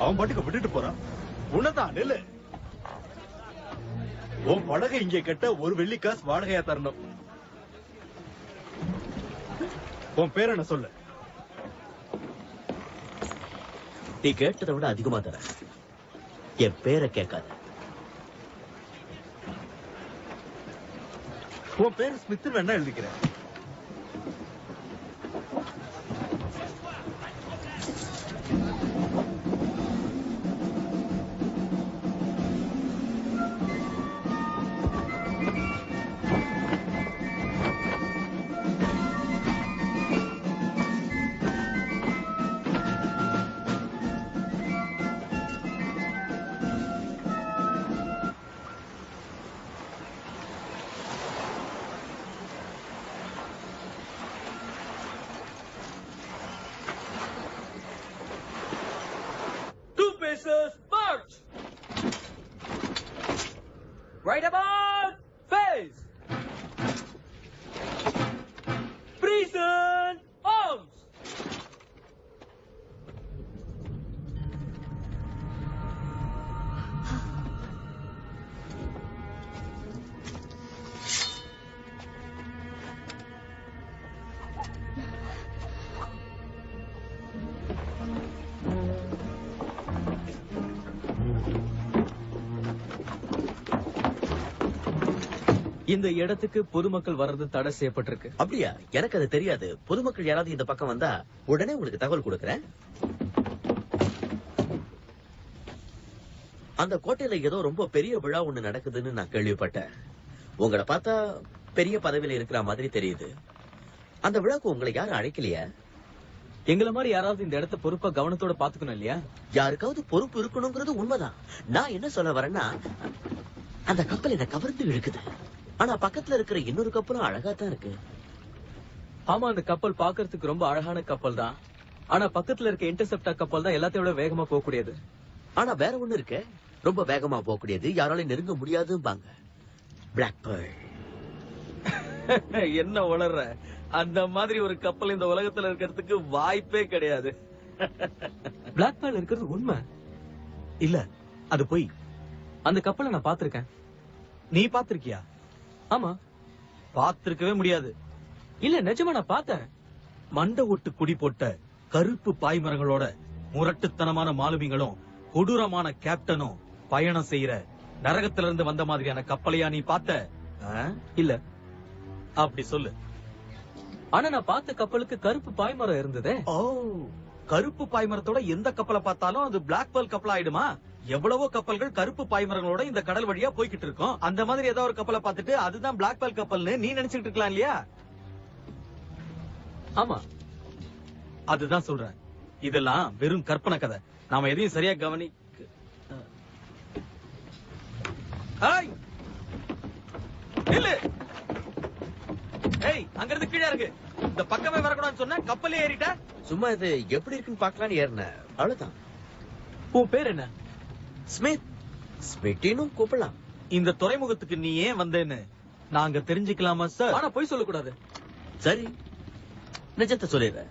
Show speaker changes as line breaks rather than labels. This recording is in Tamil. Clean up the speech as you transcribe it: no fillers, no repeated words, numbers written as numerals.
அவன் பாட்டுக்கு விட்டுட்டு போறான். உன்னதான் நெல்லு. உன் படகை இங்கே கட்ட ஒரு வெள்ளிக்காசு வாடகையா தரணும். உன் பேர் என்ன சொல்லு?
நீ கேட்டதை விட அதிகமா தர. என் பேரை கேட்காத.
உன் பேரு ஸ்மித் வேணா எழுதிக்கிறேன்.
March! Right about face! Present arms!
இந்த இடத்துக்கு பொதுமக்கள் வர்றது தடை செய்யப்பட்டிருக்கு.
அப்படியா? எனக்கு அது தெரியாது. பொதுமக்கள் யாராவது இந்த பக்கம் வந்தா உடனே உங்களுக்கு தகவல் கொடுக்கறேன். அந்த கோட்டையில ஏதோ ரொம்ப பெரிய விழா ஒண்ணு நடக்குதுன்னு நான் கேள்விப்பட்டேன். உங்களை பார்த்தா பெரிய பதவியில இருக்கிற மாதிரி தெரியுது. அந்த விழாக்கு உங்களை யாரும் அழைக்கலையா?
எங்களை மாதிரி யாராவது இந்த இடத்த பொறுப்பா கவனத்தோட பாத்துக்கணும் இல்லையா?
யாருக்காவது பொறுப்பு இருக்கணுங்கிறது உண்மைதான். நான் என்ன சொல்ல வரேன்னா, அந்த கப்பல் என்ன கவர்ந்து இழுக்குது. ஆனா பக்கத்துல இருக்கிற இன்னொரு கப்பலும் அழகா தான் இருக்கு.
ஆமா, அந்த கப்பல் பாக்குறதுக்கு ரொம்ப அழகான கப்பல் தான். ஆனா பக்கத்துல இருக்க இன்டர்செப்டா கப்பல் தான் எல்லாத்தையும் விட வேகமா போகக்கூடியது.
ஆனா வேற ஒண்ணு இருக்கு, ரொம்ப வேகமா போகக்கூடியது, யாராலையும் நெருங்க முடியாதும்பாங்க. Black pearl.
என்ன உளர்ற? அந்த மாதிரி ஒரு கப்பல் இந்த உலகத்துல இருக்கிறதுக்கு வாய்ப்பே கிடையாது. பிளாக் பேர்ல் இருக்கிறது உண்மை
இல்ல, அது போய்.
அந்த கப்பலை நான் பாத்திருக்கேன்.
நீ பாத்திருக்கியா?
ஆமா.
பாத்திருக்கவே முடியாது.
இல்ல, நிஜமா நான் பார்த்தேன்.
மண்ட ஒட்டு குடி போட்ட கருப்பு பாய்மரங்களோட முரட்டுத்தனமான மாலுமிகளும் கொடூரமான கேப்டனும் பயணம் செய்யற நரகத்துல இருந்து வந்த மாதிரியான கப்பலையா நீ பார்த்த?
இல்ல.
அப்படி சொல்லு.
ஆனா நான் பார்த்த கப்பலுக்கு கருப்பு பாய்மரம் இருந்ததே.
ஓ, கருப்பு பாய்மரத்தோட எந்த கப்பலை பார்த்தாலும் அது பிளாக் பேர்ல் கப்பல் ஆயிடுமா? எவ்வளவோ கப்பல்கள் கருப்பு பாய்மரங்களோட இந்த கடல் வழியா போய்கிட்டு இருக்கோம். அந்த மாதிரி ஏதோ ஒரு கப்பலை பார்த்துட்டு அதுதான் பிளாக் பேர்ல் கப்பல்னு நீ நினைச்சிட்டு இருக்கலாம் இல்லையா?
ஆமா,
அதுதான் சொல்றேன். இதெல்லாம் வெறும் கற்பனை கதை. நாம எதையும் சரியா கவனி. ஏய், அங்க இருந்து கீழே இருக்கு. இந்த பக்கமே வரக்கூடாதுன்னு சொன்ன, கப்பலே ஏறிட்ட.
சும்மா இது எப்படி இருக்குன்னு பாக்கலான்னு ஏறினேன், அவ்வளவுதான்.
உன் பேர் என்ன?
ஸ்மித். ஸ்மிட்டினும் கூப்பிடலாம்.
இந்த துறைமுகத்துக்கு நீ ஏன் வந்தேன்னு நாங்க தெரிஞ்சுக்கலாமா சார்?
ஆனா போய் சொல்லக்கூடாது.
சரி, நிஜத்தை சொல்லிடுறேன்.